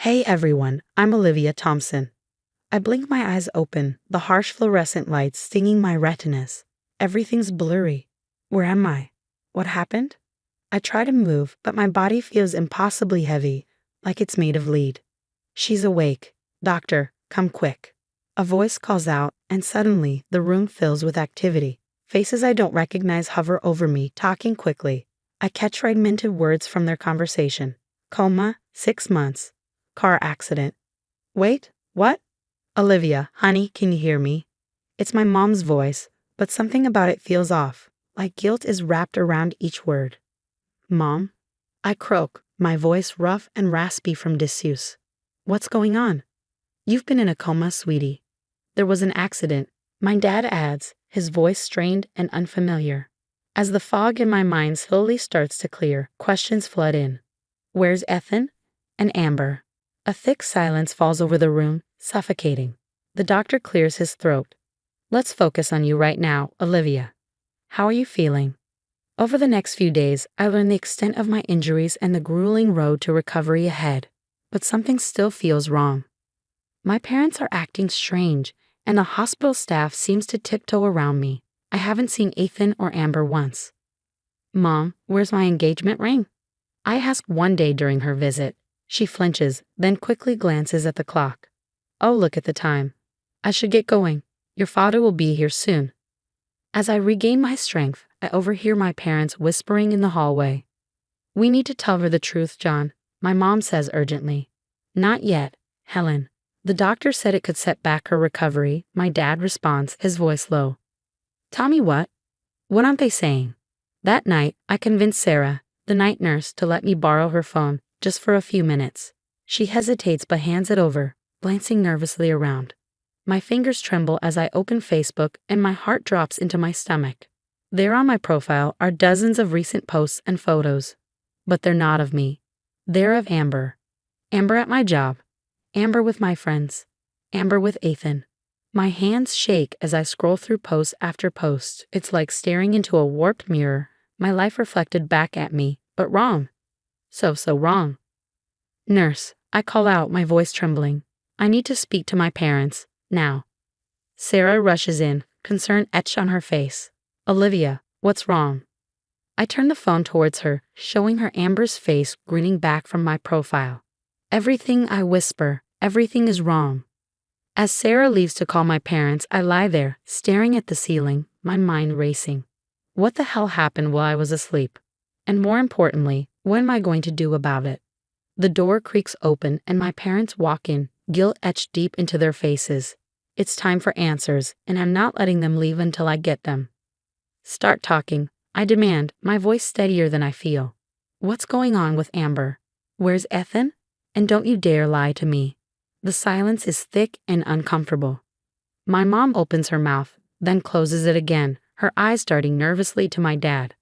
Hey everyone, I'm Olivia Thompson. I blink my eyes open, the harsh fluorescent lights stinging my retinas. Everything's blurry. Where am I? What happened? I try to move, but my body feels impossibly heavy, like it's made of lead. She's awake. Doctor, come quick. A voice calls out, and suddenly the room fills with activity. Faces I don't recognize hover over me, talking quickly. I catch fragmented words from their conversation. Coma, 6 months. Car accident. Wait, what? Olivia, honey, can you hear me? It's my mom's voice, but something about it feels off, like guilt is wrapped around each word. Mom? I croak, my voice rough and raspy from disuse. What's going on? You've been in a coma, sweetie. There was an accident, my dad adds, his voice strained and unfamiliar. As the fog in my mind slowly starts to clear, questions flood in. Where's Ethan? And Amber? A thick silence falls over the room, suffocating. The doctor clears his throat. Let's focus on you right now, Olivia. How are you feeling? Over the next few days, I learn the extent of my injuries and the grueling road to recovery ahead. But something still feels wrong. My parents are acting strange, and the hospital staff seems to tiptoe around me. I haven't seen Ethan or Amber once. Mom, where's my engagement ring? I ask one day during her visit. She flinches, then quickly glances at the clock. Oh, look at the time. I should get going. Your father will be here soon. As I regain my strength, I overhear my parents whispering in the hallway. We need to tell her the truth, John, my mom says urgently. Not yet, Helen. The doctor said it could set back her recovery, my dad responds, his voice low. Tell me what? What aren't they saying? That night, I convinced Sarah, the night nurse, to let me borrow her phone, just for a few minutes. She hesitates but hands it over, glancing nervously around. My fingers tremble as I open Facebook and my heart drops into my stomach. There on my profile are dozens of recent posts and photos. But they're not of me. They're of Amber. Amber at my job. Amber with my friends. Amber with Ethan. My hands shake as I scroll through post after post. It's like staring into a warped mirror, my life reflected back at me, but wrong. So wrong. Nurse, I call out, my voice trembling. I need to speak to my parents, now. Sarah rushes in, concern etched on her face. Olivia, what's wrong? I turn the phone towards her, showing her Amber's face grinning back from my profile. Everything, I whisper, everything is wrong. As Sarah leaves to call my parents, I lie there, staring at the ceiling, my mind racing. What the hell happened while I was asleep? And more importantly, what am I going to do about it? The door creaks open and my parents walk in, guilt etched deep into their faces. It's time for answers, and I'm not letting them leave until I get them. Start talking, I demand, my voice steadier than I feel. What's going on with Amber? Where's Ethan? And don't you dare lie to me. The silence is thick and uncomfortable. My mom opens her mouth, then closes it again, her eyes darting nervously to my dad.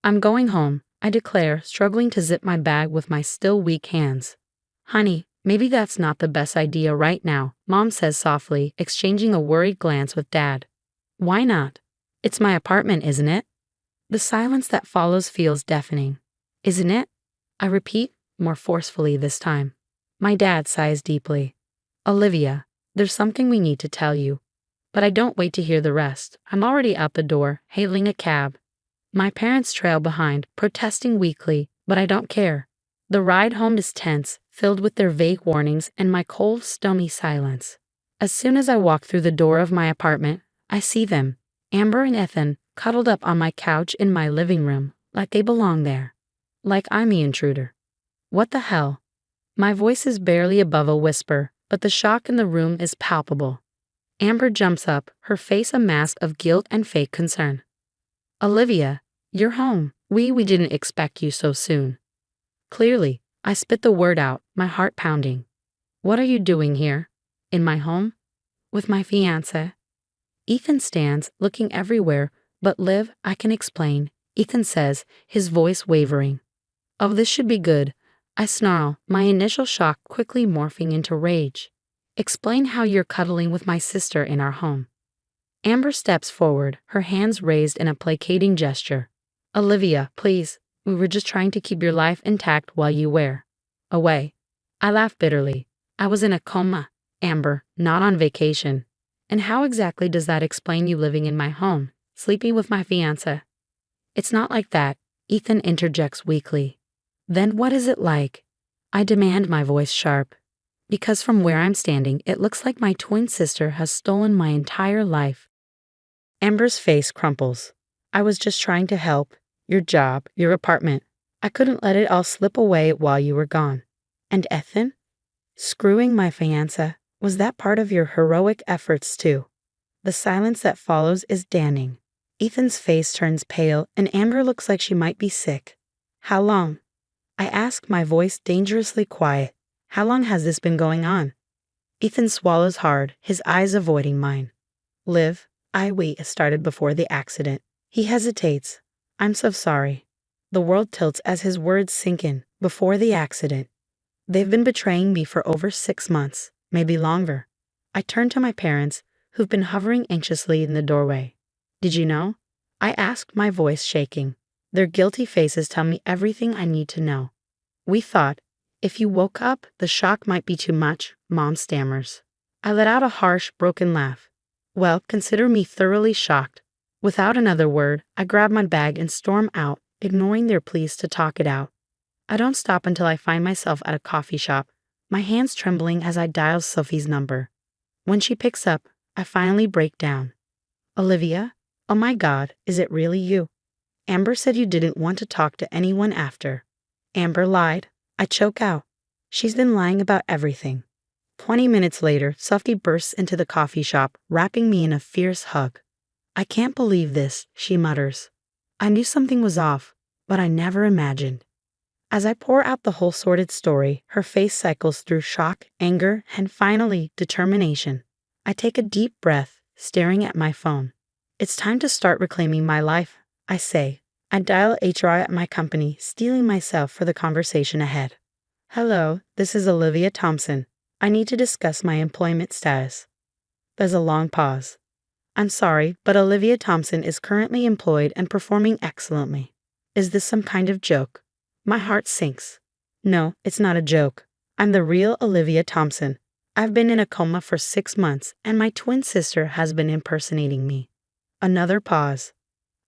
I'm going home, I declare, struggling to zip my bag with my still weak hands. Honey, maybe that's not the best idea right now, Mom says softly, exchanging a worried glance with Dad. Why not? It's my apartment, isn't it? The silence that follows feels deafening. Isn't it? I repeat, more forcefully this time. My dad sighs deeply. Olivia, there's something we need to tell you. But I don't wait to hear the rest. I'm already out the door, hailing a cab. My parents trail behind, protesting weakly, but I don't care. The ride home is tense, filled with their vague warnings and my cold, stony silence. As soon as I walk through the door of my apartment, I see them, Amber and Ethan, cuddled up on my couch in my living room, like they belong there. Like I'm the intruder. What the hell? My voice is barely above a whisper, but the shock in the room is palpable. Amber jumps up, her face a mask of guilt and fake concern. Olivia, you're home. We didn't expect you so soon. Clearly, I spit the word out, my heart pounding. What are you doing here? In my home? With my fiancé? Ethan stands, looking everywhere, but Liv, I can explain, Ethan says, his voice wavering. Oh, this should be good. I snarl, my initial shock quickly morphing into rage. Explain how you're cuddling with my sister in our home. Amber steps forward, her hands raised in a placating gesture. Olivia, please, we were just trying to keep your life intact while you were away. I laugh bitterly. I was in a coma, Amber, not on vacation. And how exactly does that explain you living in my home, sleeping with my fiancé? It's not like that, Ethan interjects weakly. Then what is it like? I demand, my voice sharp. Because from where I'm standing, it looks like my twin sister has stolen my entire life. Amber's face crumples. I was just trying to help. Your job, your apartment. I couldn't let it all slip away while you were gone. And Ethan? Screwing my fiancé, was that part of your heroic efforts too? The silence that follows is damning. Ethan's face turns pale and Amber looks like she might be sick. How long? I ask, my voice dangerously quiet. How long has this been going on? Ethan swallows hard, his eyes avoiding mine. Liv, we started before the accident. He hesitates. I'm so sorry. The world tilts as his words sink in. Before the accident. They've been betraying me for over 6 months, maybe longer. I turn to my parents, who've been hovering anxiously in the doorway. Did you know? I ask, my voice shaking. Their guilty faces tell me everything I need to know. We thought, if you woke up, the shock might be too much, Mom stammers. I let out a harsh, broken laugh. Well, consider me thoroughly shocked. Without another word, I grab my bag and storm out, ignoring their pleas to talk it out. I don't stop until I find myself at a coffee shop, my hands trembling as I dial Sophie's number. When she picks up, I finally break down. Olivia? Oh my God, is it really you? Amber said you didn't want to talk to anyone after. Amber lied. I choke out. She's been lying about everything. 20 minutes later, Sophie bursts into the coffee shop, wrapping me in a fierce hug. I can't believe this, she mutters. I knew something was off, but I never imagined. As I pour out the whole sordid story, her face cycles through shock, anger, and finally, determination. I take a deep breath, staring at my phone. It's time to start reclaiming my life, I say. I dial HR at my company, steeling myself for the conversation ahead. Hello, this is Olivia Thompson. I need to discuss my employment status. There's a long pause. I'm sorry, but Olivia Thompson is currently employed and performing excellently. Is this some kind of joke? My heart sinks. No, it's not a joke. I'm the real Olivia Thompson. I've been in a coma for 6 months, and my twin sister has been impersonating me. Another pause.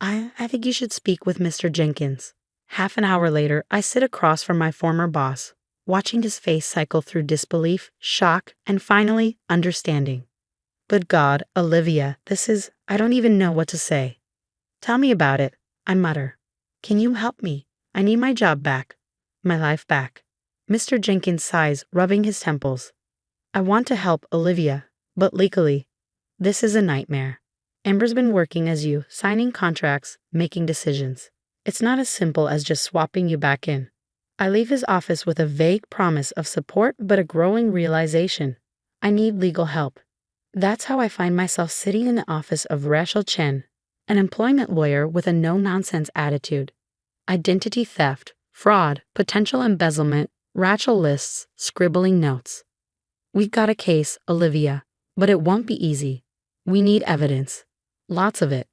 I think you should speak with Mr. Jenkins. Half an hour later, I sit across from my former boss, watching his face cycle through disbelief, shock, and finally, understanding. Good God, Olivia, I don't even know what to say. Tell me about it, I mutter. Can you help me? I need my job back. My life back. Mr. Jenkins sighs, rubbing his temples. I want to help Olivia, but legally, this is a nightmare. Amber's been working as you, signing contracts, making decisions. It's not as simple as just swapping you back in. I leave his office with a vague promise of support but a growing realization. I need legal help. That's how I find myself sitting in the office of Rachel Chen, an employment lawyer with a no-nonsense attitude. Identity theft, fraud, potential embezzlement, Rachel lists, scribbling notes. We've got a case, Olivia, but it won't be easy. We need evidence. Lots of it.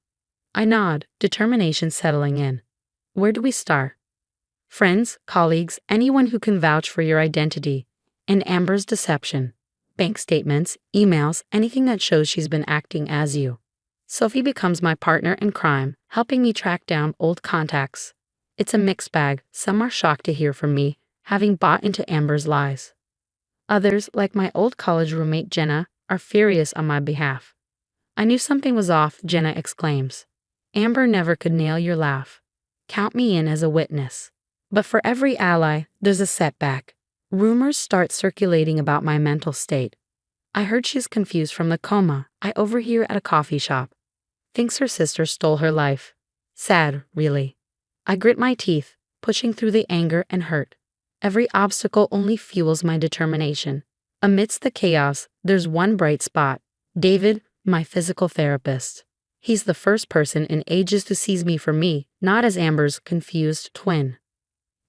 I nod, determination settling in. Where do we start? Friends, colleagues, anyone who can vouch for your identity. And Amber's deception. Bank statements, emails, anything that shows she's been acting as you. Sophie becomes my partner in crime, helping me track down old contacts. It's a mixed bag. Some are shocked to hear from me, having bought into Amber's lies. Others, like my old college roommate Jenna, are furious on my behalf. I knew something was off, Jenna exclaims. Amber never could nail your laugh. Count me in as a witness. But for every ally, there's a setback. Rumors start circulating about my mental state. I heard she's confused from the coma I overhear at a coffee shop. Thinks her sister stole her life. Sad, really. I grit my teeth, pushing through the anger and hurt. Every obstacle only fuels my determination. Amidst the chaos, there's one bright spot. David, my physical therapist. He's the first person in ages who sees me for me, not as Amber's confused twin.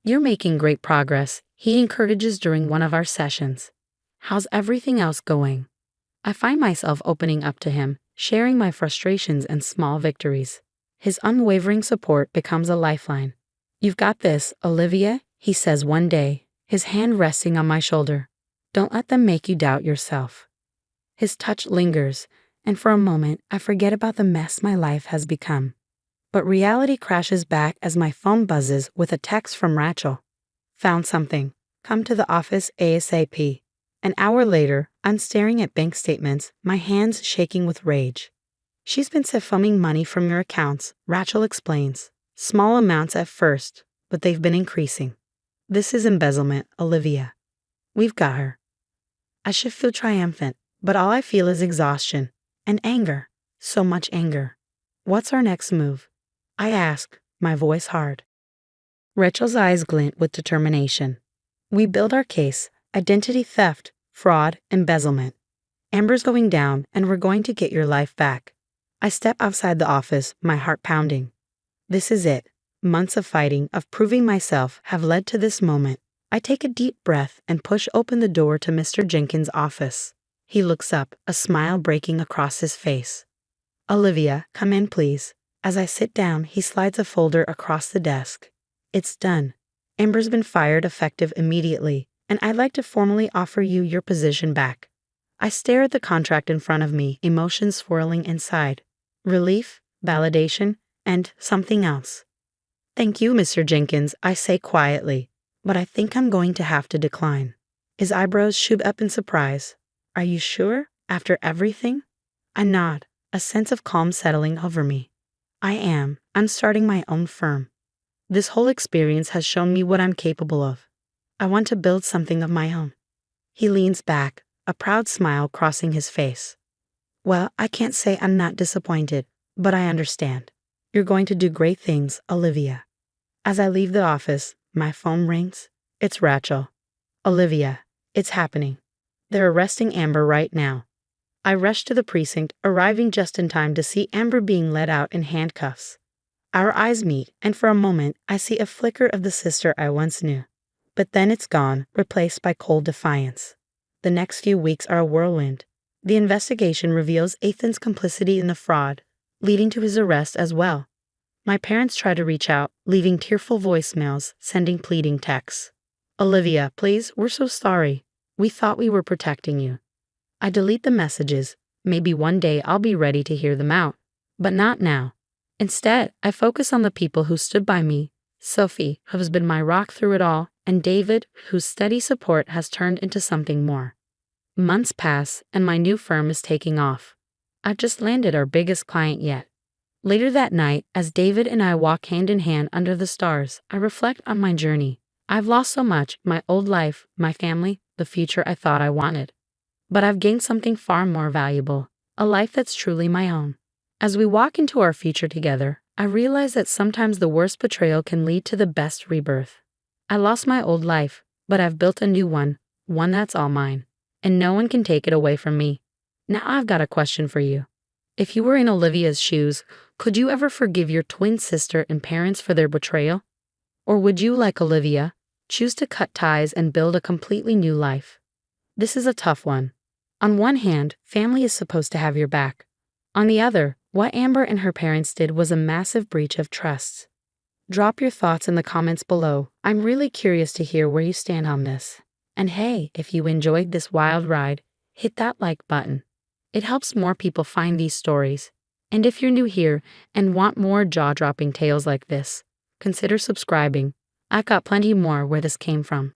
You're making great progress, he encourages during one of our sessions. How's everything else going? I find myself opening up to him, sharing my frustrations and small victories. His unwavering support becomes a lifeline. You've got this, Olivia, he says one day, his hand resting on my shoulder. Don't let them make you doubt yourself. His touch lingers, and for a moment I forget about the mess my life has become. But reality crashes back as my phone buzzes with a text from Rachel. Found something. Come to the office ASAP. An hour later, I'm staring at bank statements, my hands shaking with rage. She's been siphonning money from your accounts, Rachel explains. Small amounts at first, but they've been increasing. This is embezzlement, Olivia. We've got her. I should feel triumphant, but all I feel is exhaustion and anger. So much anger. What's our next move? I ask, my voice hard. Rachel's eyes glint with determination. We build our case: identity theft, fraud, embezzlement. Amber's going down, and we're going to get your life back. I step outside the office, my heart pounding. This is it. Months of fighting, of proving myself, have led to this moment. I take a deep breath and push open the door to Mr. Jenkins' office. He looks up, a smile breaking across his face. Olivia, come in, please. As I sit down, he slides a folder across the desk. It's done. Amber's been fired effective immediately, and I'd like to formally offer you your position back. I stare at the contract in front of me, emotions swirling inside. Relief, validation, and something else. Thank you, Mr. Jenkins, I say quietly, but I think I'm going to have to decline. His eyebrows shoot up in surprise. Are you sure? After everything? I nod, a sense of calm settling over me. I am. I'm starting my own firm. This whole experience has shown me what I'm capable of. I want to build something of my own. He leans back, a proud smile crossing his face. Well, I can't say I'm not disappointed, but I understand. You're going to do great things, Olivia. As I leave the office, my phone rings. It's Rachel. Olivia, it's happening. They're arresting Amber right now. I rush to the precinct, arriving just in time to see Amber being led out in handcuffs. Our eyes meet, and for a moment, I see a flicker of the sister I once knew. But then it's gone, replaced by cold defiance. The next few weeks are a whirlwind. The investigation reveals Ethan's complicity in the fraud, leading to his arrest as well. My parents try to reach out, leaving tearful voicemails, sending pleading texts. Olivia, please, we're so sorry. We thought we were protecting you. I delete the messages. Maybe one day I'll be ready to hear them out. But not now. Instead, I focus on the people who stood by me. Sophie, who has been my rock through it all, and David, whose steady support has turned into something more. Months pass, and my new firm is taking off. I've just landed our biggest client yet. Later that night, as David and I walk hand in hand under the stars, I reflect on my journey. I've lost so much: my old life, my family, the future I thought I wanted. But I've gained something far more valuable, a life that's truly my own. As we walk into our future together, I realize that sometimes the worst betrayal can lead to the best rebirth. I lost my old life, but I've built a new one that's all mine, and no one can take it away from me. Now I've got a question for you. If you were in Olivia's shoes, could you ever forgive your twin sister and parents for their betrayal? Or would you, like Olivia, choose to cut ties and build a completely new life? This is a tough one. On one hand, family is supposed to have your back. On the other, what Amber and her parents did was a massive breach of trust. Drop your thoughts in the comments below. I'm really curious to hear where you stand on this. And hey, if you enjoyed this wild ride, hit that like button. It helps more people find these stories. And if you're new here and want more jaw-dropping tales like this, consider subscribing. I've got plenty more where this came from.